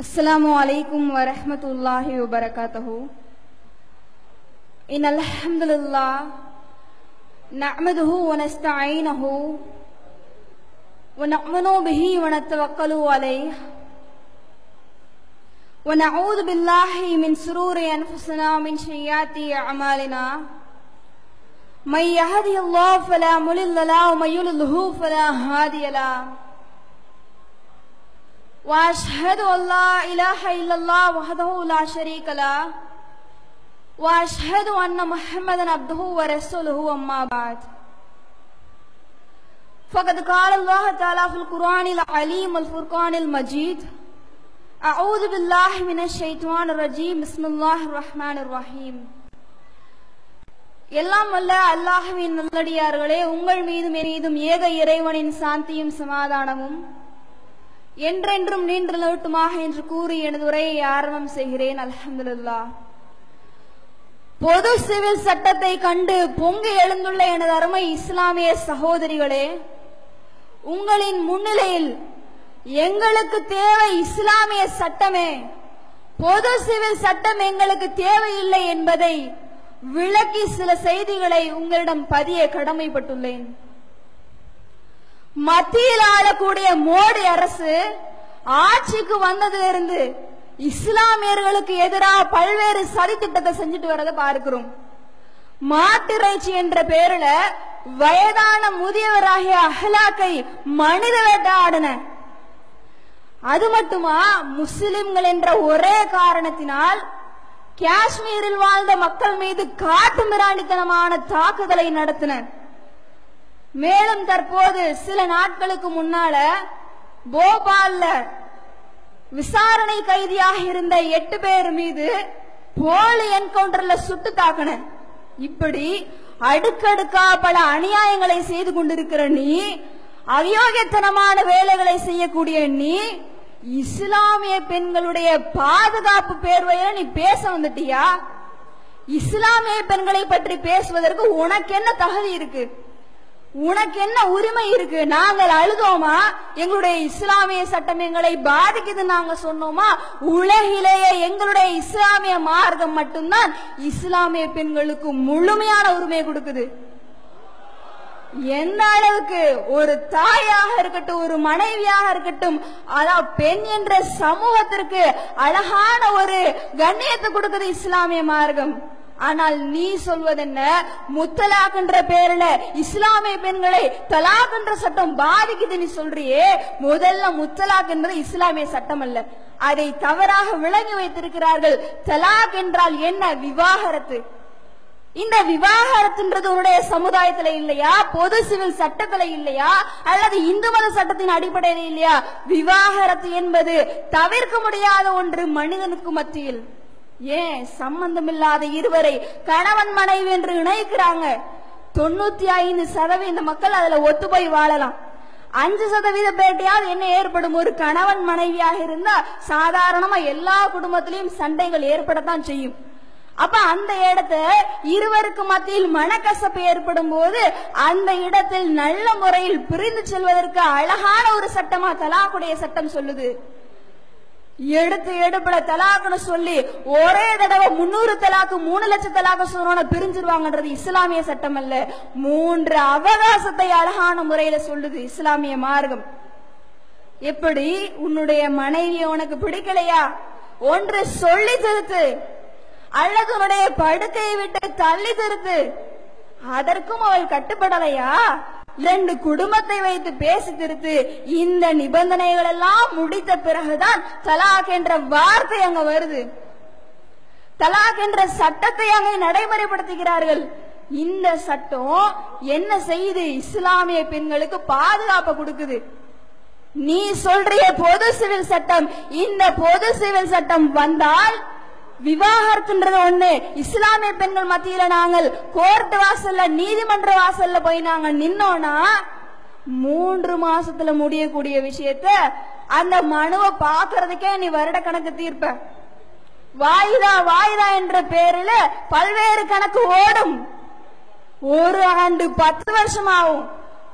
अस्सलामु अलैकुम व रहमतुल्लाहि व बरकातहू। इन्नल हम्दुलिल्लाह नअमदुहु व नस्तईनुहु व नउमिनु बिही व नतवक्कलु अलैहि व नऊज़ु बिल्लाहि मिन शुरूरि अनफुसिना व मिन सय्यिआति अअमालिना। मन यहदिहिल्लाहु फला मुदिल्ल लहु व मन युद्लिल्हु फला हादिय लहु। वअशहदु अल्ला इलाहा इल्लल्लाह वहदहु ला शरीक लह वअशहदु अन्ना मुहम्मदन अब्दुहु व रसूलुहु अम्मा बाद। फ़क़द क़ाल अल्लाह तआला फ़िल क़ुरआनिल अलीम वल फ़ुरक़ानिल मजीद। अऊज़ु बिल्लाहि मिनश शैतानिर रजीम। बिस्मिल्लाहिर रहमानिर रहीम। எல்லாம் வல்ல அல்லாஹ்வின் நல்லடியார்களே, உங்கள் மீதும் என் மீதும் ஏக இறைவனின் சாந்தியும் சமாதானமும் என்றென்றும் நின்று நிலவட்டுமாக என்று கூறி எனது உரையை ஆரம்பம் செய்கிறேன். அல்ஹம்துலில்லாஹ். பொது சிவில் சட்டத்தை கண்டு பொங்கி எழுந்துள்ள எனது அருமை இஸ்லாமிய சகோதரிகளே, உங்களின் முன்னிலையில் எங்களுக்கு தேவை இஸ்லாமிய சட்டமே, பொது சிவில் சட்டம் எங்களுக்கு தேவையில்லை என்பதை விளக்கி சில செய்திகளை உங்களிடம் பதிய கடமைப்பட்டுள்ளேன். மத்தியில் ஆளக்கூடிய மோடி அரசு ஆட்சிக்கு வந்ததிலிருந்து இஸ்லாமியர்களுக்கு எதிராக பல்வேறு சதி திட்டத்தை செஞ்சுட்டு வரதை பார்க்கிறோம். மாட்டிறைச்சி என்ற பேருல வயதான முதியவராகிய அஹ்லாக்கை மனித வேட்டையாடின. அது மட்டுமா, முஸ்லிம்கள் என்ற ஒரே காரணத்தினால் காஷ்மீரில் வாழ்ந்த மக்கள் மீது காட்டு மிராண்டித்தனமான தாக்குதலை நடத்தின. மேலும் தற்போது சில நாட்களுக்கு முன்னால போபால்ல விசாரணை கைதியாக இருந்த 8 பேர் மீது போலி என்கவுண்டர்ல சுட்டு தாக்கின. இப்படி அடுக்கடுக்கா பல அநியாயங்களை செய்து கொண்டிருக்கிற நீ, அயோக்கியத்தனமான வேலைகளை செய்யக்கூடிய நீ, இஸ்லாமிய பெண்களுடைய பாதுகாப்பு பேர்வையில நீ பேச வந்துட்டியா? இஸ்லாமிய பெண்களை பற்றி பேசுவதற்கு உனக்கு என்ன தகுதி இருக்கு? உனக்கு என்ன உரிமை இருக்கு? நாங்கள் அழுதோமா? எங்களுடைய இஸ்லாமிய சட்டம் எங்களை பாதிக்குது நாங்க சொன்னோமா? உலகிலேயே எங்களுடைய இஸ்லாமிய மார்க்கம் மட்டும்தான் இஸ்லாமிய பெண்களுக்கு முழுமையான உரிமை கொடுக்குது. எந்த அளவுக்கு ஒரு தாயாக இருக்கட்டும், ஒரு மனைவியாக இருக்கட்டும், அதாவது பெண் என்ற சமூகத்திற்கு அழகான ஒரு கண்ணியத்தை கொடுக்குது இஸ்லாமிய மார்க்கம். ஆனால் நீ சொல்வதென்ன? முத்தலாக் என்ற பேர்ல இஸ்லாமிய பெண்களை தலாக் என்ற சட்டம் பாதிக்குது நீ சொல்றியே. முதல்ல முத்தலாக் என்பது இஸ்லாமிய சட்டம் அல்ல, அதை தவறாக விளங்கி வைத்திருக்கிறார்கள். தலாக் என்றால் என்ன? விவாகரத்து. இந்த விவாகரத்துன்றது உன்னுடைய சமுதாயத்துல இல்லையா? பொது சிவில் சட்டத்துல இல்லையா? அல்லது இந்து மத சட்டத்தின் அடிப்படையில் இல்லையா? விவாகரத்து என்பது தவிர்க்க முடியாத ஒன்று மனிதனுக்கு மத்தியில். ஏன் சம்பந்தமில்லாத இருவரை கணவன் மனைவி என்று இணைக்கிறாங்க. 95% மக்கள் அதுல ஒத்து போய் வாழலாம். 5% பேட்டையாவது என்ன ஏற்படும்? ஒரு கணவன் மனைவியாக இருந்தா சாதாரணமா எல்லா குடும்பத்திலையும் சண்டைகள் ஏற்படத்தான் செய்யும். அப்ப அந்த இடத்தை இருவருக்கு மத்தியில் மனக்கசப்பு ஏற்படும் போது அந்த இடத்தில் நல்ல முறையில் பிரிந்து செல்வதற்கு அழகான ஒரு சட்டமா தலாக்குடைய சட்டம் சொல்லுது. எடுப்புல தலாக்குன்னு சொல்லி ஒரே தடவை 300 தலாக்கு 3 லட்சம் தலாக்கு சொன்ன பிரிஞ்சிருவாங்கன்றது இஸ்லாமிய சட்டம் அல்ல. 3 அவகாசத்தை அழகான முறையில சொல்லுது இஸ்லாமிய மார்க்கம். எப்படி? உன்னுடைய மனைவியை உனக்கு பிடிக்கலையா? ஒன்று சொல்லி திருத்து, அல்லது உன்னுடைய படுக்கையை விட்டு தள்ளி திருத்து. அதற்கும் அவள் கட்டுப்படலையா? 2 குடும்பத்தை வைத்து பேசி திருத்து. இந்த நிபந்தனைகள் எல்லாம் முடித்த பிறகுதான் தலாக் என்ற வார்த்தை அங்க வருது. தலாக் என்ற சட்டத்தை அங்கே நடைமுறைப்படுத்துகிறார்கள். இந்த சட்டம் என்ன செய்யுது? இஸ்லாமிய பெண்களுக்கு பாதுகாப்பு கொடுக்குது. நீ சொல்றிய பொது சிவில் சட்டம், இந்த பொது சிவில் சட்டம் வந்தால் விவாகரத்துன்றது ஒண்ணு. இஸ்லாமிய பெண்கள் மத்தியில நாங்கள் கோர்ட் வாசல்ல, நீதிமன்ற வாசல்ல போய் நாங்க நின்னோம்னா 3 மாசத்துல முடியக்கூடிய விஷயத்த அந்த மனுவை பாக்குறதுக்கே நீ வருட கணக்கு தீர்ப்ப. வாயுதா வாயுதா என்ற பேரில பல்வேறு கணக்கு ஓடும். 1 ஆண்டு 10 வருஷம் ஆகும்.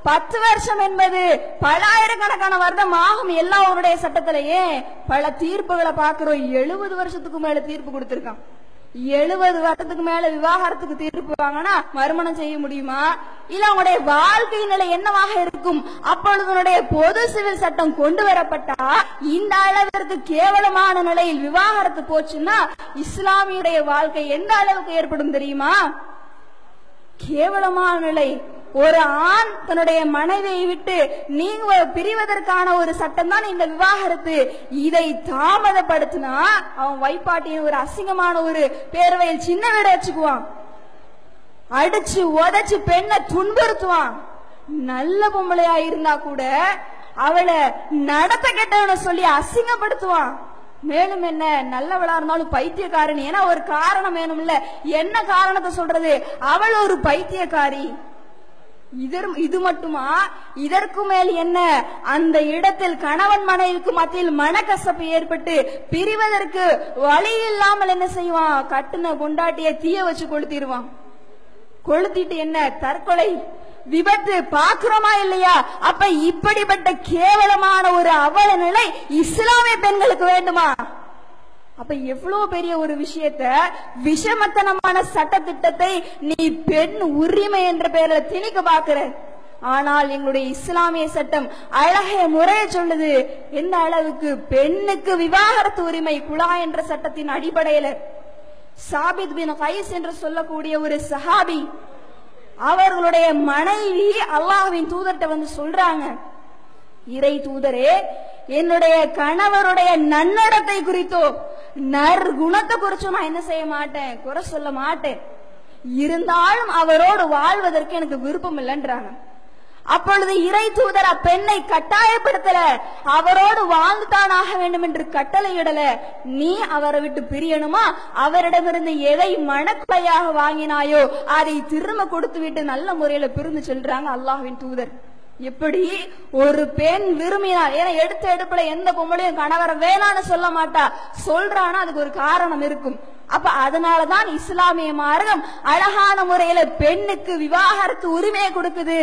10 வருஷம் என்பது பலாயிரக்கணக்கான வருடம் ஆகும் எல்லாருடைய சட்டத்திலேயே. பல தீர்ப்புகளை பார்க்கிறோம், 70 வருஷத்துக்கு மேல தீர்ப்பு கொடுத்திருக்கான். 70 வருஷத்துக்கு மேல விவாகரத்துக்கு தீர்ப்பு வாங்கினா மறுமணம் செய்ய முடியுமா? இல்ல அவங்களுடைய வாழ்க்கை நிலை என்னவாக இருக்கும்? அப்பொழுது பொது சிவில் சட்டம் கொண்டு வரப்பட்டா இந்த அளவிற்கு கேவலமான நிலையில் விவாகரத்து போச்சுன்னா இஸ்லாமியுடைய வாழ்க்கை எந்த அளவுக்கு ஏற்படும் தெரியுமா? கேவலமான நிலை. ஒரு ஆண் தன்னுடைய மனைவியை விட்டு நீங்க பிரிவதற்கான ஒரு சட்டம் தான் இந்த விவாகரத்து. இதை தாமதப்படுத்தினா அவன் வைப்பாட்டியின் ஒரு அசிங்கமான ஒரு பேரவையில் சின்ன வீடு வச்சுக்குவான், அடிச்சு உதச்சு பெண்ணை துன்புறுத்துவான். நல்ல பொம்பளையா இருந்தா கூட அவளை நடத்த கெட்டவன சொல்லி அசிங்கப்படுத்துவான். மேலும் என்ன, நல்லவளா இருந்தாலும் பைத்தியக்காரன். ஏன்னா ஒரு காரணம் வேணும்ல. என்ன காரணத்தை சொல்றது? அவள் ஒரு பைத்தியக்காரி. இது மட்டுமா? இதற்கு மேல் என்ன? அந்த இடத்தில் கணவன் மனைவிக்கு மத்தியில் மனக்கசப்பு ஏற்பட்டு பிரிவதற்கு வழி இல்லாமல் என்ன செய்வான்? கட்டுன பொண்டாட்டிய தீய வச்சு கொளுத்திடுவான். கொளுத்திட்டு என்ன தற்கொலை விபத்து பார்க்கிறோமா இல்லையா? அப்ப இப்படிப்பட்ட கேவலமான ஒரு அவல நிலை இஸ்லாமிய பெண்களுக்கு வேண்டுமா? அப்ப எவ்வளவு பெரிய ஒரு விஷயத்த, விஷமத்தனமான சட்ட திட்டத்தை நீ பெண் உரிமை என்ற பெயர்ல திணிக்க பாக்குற. ஆனால் எங்களுடைய இஸ்லாமிய சட்டம் அழகிய முறையை சொல்லுது. எந்த அளவுக்கு? பெண்ணுக்கு விவாகரத்து உரிமை குலா என்ற சட்டத்தின் அடிப்படையில. சாபித் பின் கைஸ் என்று சொல்லக்கூடிய ஒரு சஹாபி, அவர்களுடைய மனைவி அல்லாஹ்வின் தூதர்கிட்ட வந்து சொல்றாங்க, இறை தூதரே, என்னுடைய கணவருடைய நன்னடத்தை குறித்தோ நற்குணத்தை குறிச்சோ நான் என்ன செய்ய மாட்டேன், குறை சொல்ல மாட்டேன். இருந்தாலும் அவரோடு வாழ்வதற்கு எனக்கு விருப்பம் இல்லைன்றாங்க. அப்பொழுது இறை தூதர் அப்பெண்ணை கட்டாயப்படுத்தல, அவரோடு வாழ்ந்துதான் ஆக வேண்டும் என்று கட்டளையிடல. நீ அவரை விட்டு பிரியணுமா, அவரிடமிருந்து எதை மனக்கொலையாக வாங்கினாயோ அதை திரும்ப கொடுத்து விட்டு நல்ல முறையில பிரிந்து செல்றாங்க அல்லாஹ்வின் தூதர். எப்படி ஒரு பெண் விரும்பினார்? ஏன்னா எடுத்த எடுப்புல எந்த பொம்பளையும் கணவரை வேணான்னு சொல்ல மாட்டா. சொல்றானா அதுக்கு ஒரு காரணம் இருக்கும். அப்ப அதனாலதான் இஸ்லாமிய மார்க்கம் அழகான முறையில பெண்ணுக்கு விவாகரத்து உரிமையை கொடுக்குது.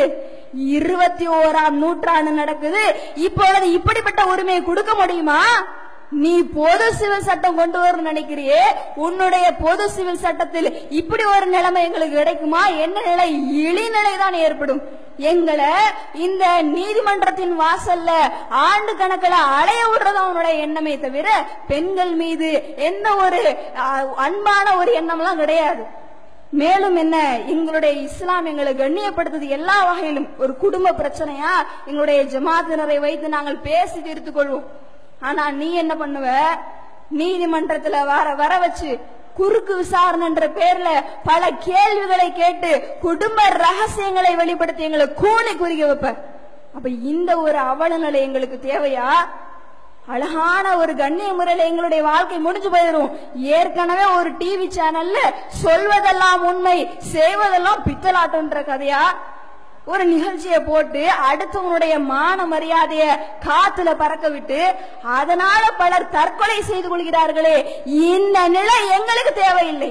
21ஆம் நூற்றாண்டு நடக்குது. இப்பொழுது இப்படிப்பட்ட உரிமையை கொடுக்க முடியுமா? நீ பொது சிவில் சட்டம் கொண்டு வர நினைக்கிறியே, உன்னுடைய பொது சிவில் சட்டத்தில் இப்படி ஒரு நிலைமை எங்களுக்கு கிடைக்குமா? என்ன நிலை? இழிநிலை தான் ஏற்படும். எங்களை இந்த நீதிமன்றத்தின் வாசல்ல ஆண்டு கணக்கில் அலைய விடுறது அவனுடைய எண்ணமே தவிர பெண்கள் மீது எந்த ஒரு அன்பான ஒரு எண்ணம்லாம் கிடையாது. மேலும் என்ன, எங்களுடைய இஸ்லாம் எங்களை கண்ணியப்படுத்துது எல்லா வகையிலும். ஒரு குடும்ப பிரச்சனையா எங்களுடைய ஜமாத்தினரை வைத்து நாங்கள் பேசி தீர்த்து கொள்வோம். ஆனா நீ என்ன பண்ணுவ? நீதிமன்றத்துல வர வச்சு குறுக்கு விசாரணை என்ற பேர்ல பல கேள்விகளை கேட்டு குடும்ப ரகசியங்களை வெளிப்படுத்தி எங்களை கூலி குறிக்க வைப்ப. அப்ப இந்த ஒரு அவல நிலை எங்களுக்கு தேவையா? அழகான ஒரு கண்ணிய முறையில எங்களுடைய வாழ்க்கை முடிஞ்சு போயிடும். ஏற்கனவே ஒரு டிவி சேனல்ல சொல்வதெல்லாம் உண்மை, செய்வதெல்லாம் பித்தலாட்டம்ன்ற கதையா ஒரு நிகழ்ச்சியை போட்டு அடுத்தவனுடைய மான மரியாதைய காத்துல பறக்க விட்டு அதனால பலர் தற்கொலை செய்து கொள்கிறார்களே, இந்த நிலை எங்களுக்கு தேவையில்லை.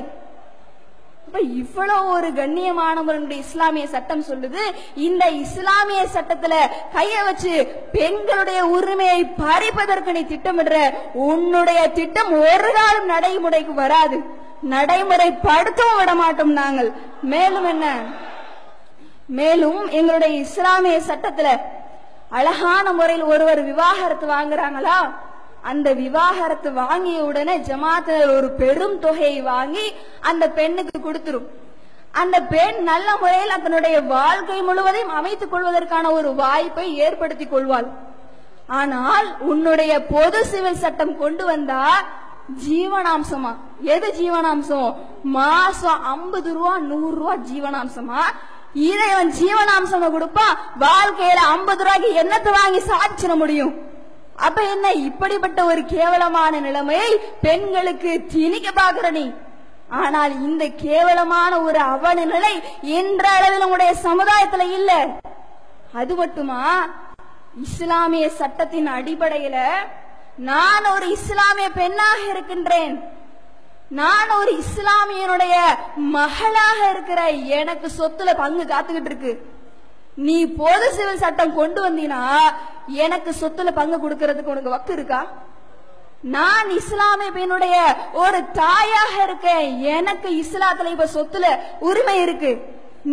இவ்வளவு ஒரு கண்ணியமானவர்களுடைய இஸ்லாமிய சட்டம் சொல்லுது. இந்த இஸ்லாமிய சட்டத்துல கைய வச்சு பெண்களுடைய உரிமையை பறிப்பதற்கு நீ திட்டமிடுற. உன்னுடைய திட்டம் ஒரு நாளும் நடைமுறைக்கு வராது, நடைமுறைப்படுத்தவும் விட மாட்டோம் நாங்கள். மேலும் என்ன, மேலும் எங்களுடைய இஸ்லாமிய சட்டத்துல அழகான முறையில் ஒருவர் விவாகரத்து வாங்குறாங்களா, அந்த விவாகரத்து வாங்கிய உடனே ஜமாத்தினர் ஒரு பெரும் தொகையை வாங்கி அந்த பெண்ணுக்கு கொடுத்துரும். அந்த பெண் நல்ல முறையில் அதனுடைய வாழ்க்கை முழுவதையும் அமைத்துக் கொள்வதற்கான ஒரு வாய்ப்பை ஏற்படுத்தி கொள்வாள். ஆனால் உன்னுடைய பொது சிவில் சட்டம் கொண்டு வந்தா ஜீவனாம்சமா, எது ஜீவனாம்சம்? மாசம் 50 ரூபா 100 ரூபா ஜீவனாம்சமா. இதை அவன் ஜீவனாம்சமா கொடுப்பான். வாழ்க்கையில 50 ரூபாய்க்கு என்னத்தை வாங்கி சாதிச்சிட முடியும்? அப்ப என்ன, இப்படிப்பட்ட ஒரு கேவலமான நிலைமையை பெண்களுக்கு திணிக்க பாக்குற நீ. ஆனால் இந்த கேவலமான ஒரு அவல நிலை இன்றளவில் நம்முடைய சமுதாயத்துல இல்ல. அது மட்டுமா, இஸ்லாமிய சட்டத்தின் அடிப்படையில நான் ஒரு இஸ்லாமிய பெண்ணாக இருக்கின்றேன், நான் ஒரு இஸ்லாமியனுடைய மகளாக இருக்கிற, எனக்கு சொத்துல பங்கு காத்துக்கிட்டு இருக்கு. நீ பொது சிவில் சட்டம் கொண்டு வந்தீனா எனக்கு சொத்துல பங்கு கொடுக்கறதுக்கு உனக்கு வக்கு இருக்கா? நான் இஸ்லாமிய பெண்ணுடைய ஒரு தாயாக இருக்கேன், எனக்கு இஸ்லாத்துல இப்ப சொத்துல உரிமை இருக்கு.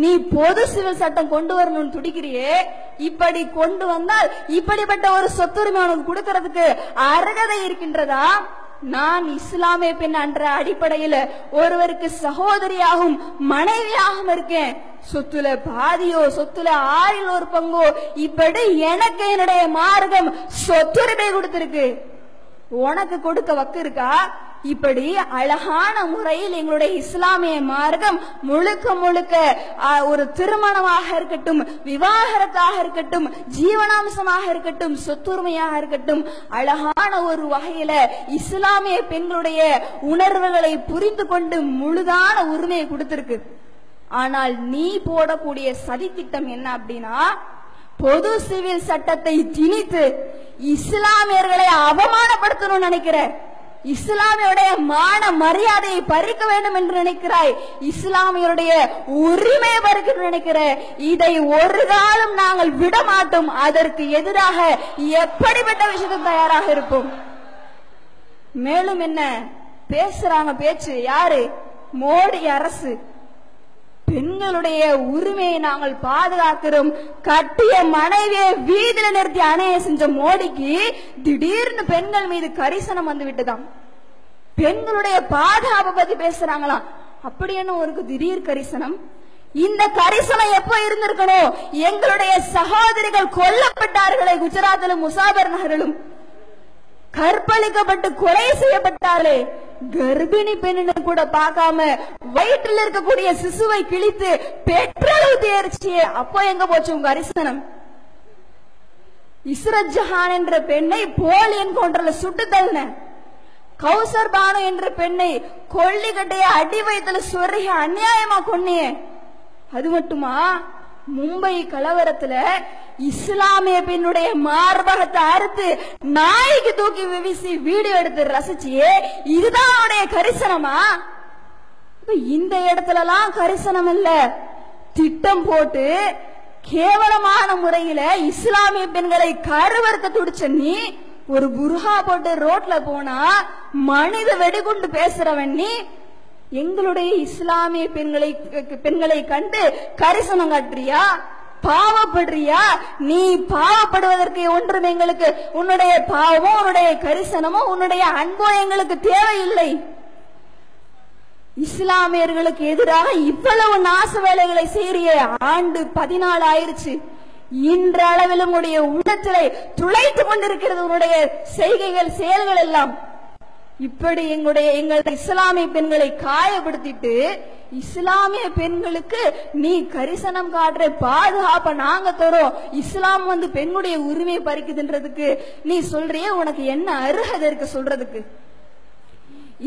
நீ பொது சிவில் சட்டம் கொண்டு வரணும்னு துடிக்கிறியே, இப்படி கொண்டு வந்தால் இப்படிப்பட்ட ஒரு சொத்துரிமை உனக்கு கொடுக்கறதுக்கு அருகதை இருக்கின்றதா? நான் இஸ்லாமிய பெண் என்ற அடிப்படையில் ஒருவருக்கு சகோதரியாகவும் மனைவியாகவும் இருக்கேன். சொத்துல பாதியோ சொத்துல 1/6 இப்படி எனக்கு என்னுடைய மார்க்கம் சொத்துரிமை கொடுத்திருக்கு. உனக்கு கொடுக்க வக்கு இருக்கா? இப்படி அழகான முறையில் எங்களுடைய இஸ்லாமிய மார்க்கம் முழுக்க முழுக்க ஒரு திருமணமாக இருக்கட்டும், விவாகரத்தாக இருக்கட்டும், ஜீவனாம்சமாக இருக்கட்டும், சொத்துரிமையாக இருக்கட்டும், அழகான ஒரு வகையில இஸ்லாமிய பெண்களுடைய உணர்வுகளை புரிந்து கொண்டு முழுதான உரிமையை கொடுத்திருக்கு. ஆனால் நீ போடக்கூடிய சதி திட்டம் என்ன அப்படின்னா, பொது சிவில் சட்டத்தை திணித்து இஸ்லாமியர்களை அவமானப்படுத்தணும்னு நினைக்கிற, இஸ்லாமியருடைய மான மரியாதையை பறிக்க வேண்டும் என்று நினைக்கிறாய், இஸ்லாமியருடைய உரிமையை பறிக்க நினைக்கிற. இதை ஒரு காலம் நாங்கள் விட மாட்டோம். அதற்கு எதிராக எப்படிப்பட்ட விஷயத்தும் தயாராக இருப்போம். மேலும் என்ன பேசுறாங்க? பேச்சு யாரு? மோடி அரசு. பெண்களுடைய உரிமையை நாங்கள் பாதுகாக்கிறோம். கட்டிய மனைவியை வீதியில நிறுத்தி அணைய செஞ்ச மோடிக்கு திடீர்னு பெண்கள் மீது கரிசனம் வந்து விட்டுதான். பெண்களுடைய பாதுகாப்பை பத்தி பேசுறாங்களாம். அப்படி என்ன ஒரு திடீர் கரிசனம்? இந்த கரிசனம் எப்ப இருந்திருக்கணும்? எங்களுடைய சகோதரிகள் கொல்லப்பட்டார்களே குஜராத்திலும் முசாபர் நகரிலும், கற்பழிக்கப்பட்டு கொலை செய்யப்பட்டார்களே, கர்ப்பிணி பெண்ணு கூட பார்க்காம வயிற்றில் இருக்கக்கூடிய சிசுவை கிழித்து பெட்ரோல் ஊத்தியரிச்சியே, அப்போ எங்க போச்சு உங்க கரிசனம்? இஸ்ரத் ஜஹான் என்ற பெண்ணை போலி என்கவுண்டர்ல சுட்டு தள்ளின. கௌசர் பானு என்ற பெண்ணை கொல்லிக்கட்டைய அடி வயிற்றுல சொருகி அநியாயமா கொன்னியே. அது மட்டுமா, மும்பை கலவரத்துல இஸ்லாமிய பெண்ணுடைய மார்பகத்தை அறுத்து நாய்க்கு தூக்கி வீசி வீடியோ எடுத்து ரசிச்சியே, இதுதான் அவனுடைய கரிசனமா? இந்த இடத்துல எல்லாம் கரிசனம் இல்ல, திட்டம் போட்டு கேவலமான முறையில இஸ்லாமிய பெண்களை கருவறுக்க துடிச்ச நீ ஒரு புர்ஹா போட்டு ரோட்ல போனா மனித வெடிகுண்டு பேசுறவன் நீ. எங்களுடைய இஸ்லாமிய பெண்களை கண்டு கரிசனம் காட்டுறியா? பாவப்படுறியா? நீ பாவப்படுவதற்கு ஒன்றும் எங்களுக்கு உன்னுடைய பாவமோ உன்னுடைய கரிசனமோ உன்னுடைய அன்போ எங்களுக்கு தேவையில்லை. இஸ்லாமியர்களுக்கு எதிராக இவ்வளவு நாச வேலைகளை செய்ய ஆண்டு 14 ஆயிருச்சு. இன்றளவிலும் உன்னுடைய உள்ளத்திலே துளைத்துக் கொண்டிருக்கிறது உன்னுடைய செய்கைகள் செயல்கள் எல்லாம். இப்படி எங்களுடைய இஸ்லாமிய பெண்களை காயப்படுத்திட்டு இஸ்லாமிய பெண்களுக்கு நீ கரிசனம் காட்டுற பாதுகாப்ப நாங்க தரோம், இஸ்லாம் பெண்ணுடைய உரிமையை பறிக்குதுன்றதுக்கு நீ சொல்றிய, உனக்கு என்ன அருகதை இருக்கு சொல்றதுக்கு?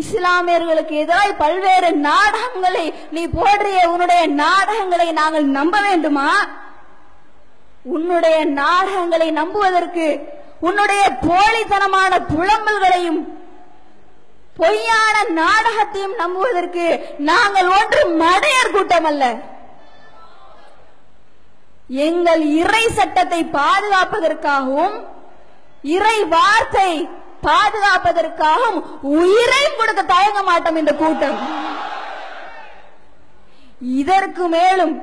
இஸ்லாமியர்களுக்கு எதிராக பல்வேறு நாடகங்களை நீ போடுறிய, உன்னுடைய நாடகங்களை நாங்கள் நம்ப வேண்டுமா? உன்னுடைய நாடகங்களை நம்புவதற்கு, உன்னுடைய போலித்தனமான புலம்பல்களையும் பொய்யான நாடகத்தையும் நம்புவதற்கு நாங்கள் ஒன்று மடையர் கூட்டம் அல்ல. எங்கள் இறை சட்டத்தை பாதுகாப்பதற்காகவும் இறை வார்த்தை பாதுகாப்பதற்காகவும் உயிரை கொடுக்க தயங்க மாட்டோம் இந்த கூட்டம். இதற்கு மேலும்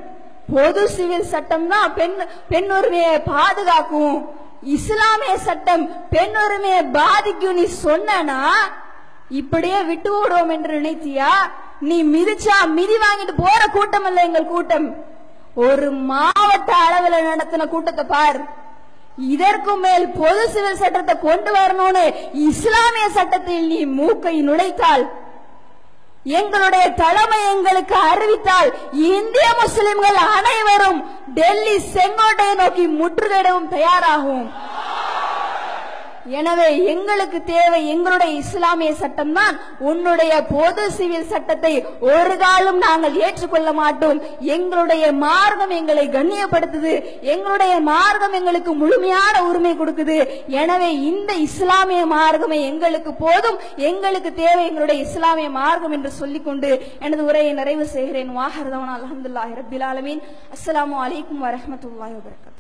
பொது சிவில் சட்டம் தான் பெண் உரிமையை பாதுகாக்கும், இஸ்லாமிய சட்டம் பெண் உரிமையை பாதிக்கும் நீ சொன்னா இப்படியே விட்டு விடுவோம் என்று நினைத்தியா? நீ மிதிச்சா மிதி வாங்கிட்டு போற கூட்டம் அல்ல எங்கள் கூட்டம். ஒரு மாவட்ட அளவில் நடத்தின கூட்டத்தை பார். இதற்கு மேல் பொது சிவில் சட்டத்தை கொண்டு வரணும்னு இஸ்லாமிய சட்டத்தில் நீ மூக்கை நுழைத்தால், எங்களுடைய தலைமை எங்களுக்கு அறிவித்தால், இந்திய முஸ்லிம்கள் அனைவரும் டெல்லி செங்கோட்டையை நோக்கி முற்றுகையிடவும் தயாராகும். எனவே எங்களுக்கு தேவை எங்களுடைய இஸ்லாமிய சட்டம் தான். உன்னுடைய பொது சிவில் சட்டத்தை ஒரு காலம் நாங்கள் ஏற்றுக்கொள்ள மாட்டோம். எங்களுடைய மார்க்கம் எங்களை கண்ணியப்படுத்துது, எங்களுடைய மார்க்கம் எங்களுக்கு முழுமையான உரிமை கொடுக்குது. எனவே இந்த இஸ்லாமிய மார்க்கமே எங்களுக்கு போதும், எங்களுக்கு தேவை எங்களுடைய இஸ்லாமிய மார்க்கம் என்று சொல்லிக்கொண்டு எனது உரையை நிறைவு செய்கிறேன். வாஹிர் தஅவானா அல்ஹம்துலில்லாஹி ரப்பில் ஆலமீன். அஸ்ஸலாமு அலைக்கும் வரஹ்மத்துல்லாஹி வபரகாத்துஹு.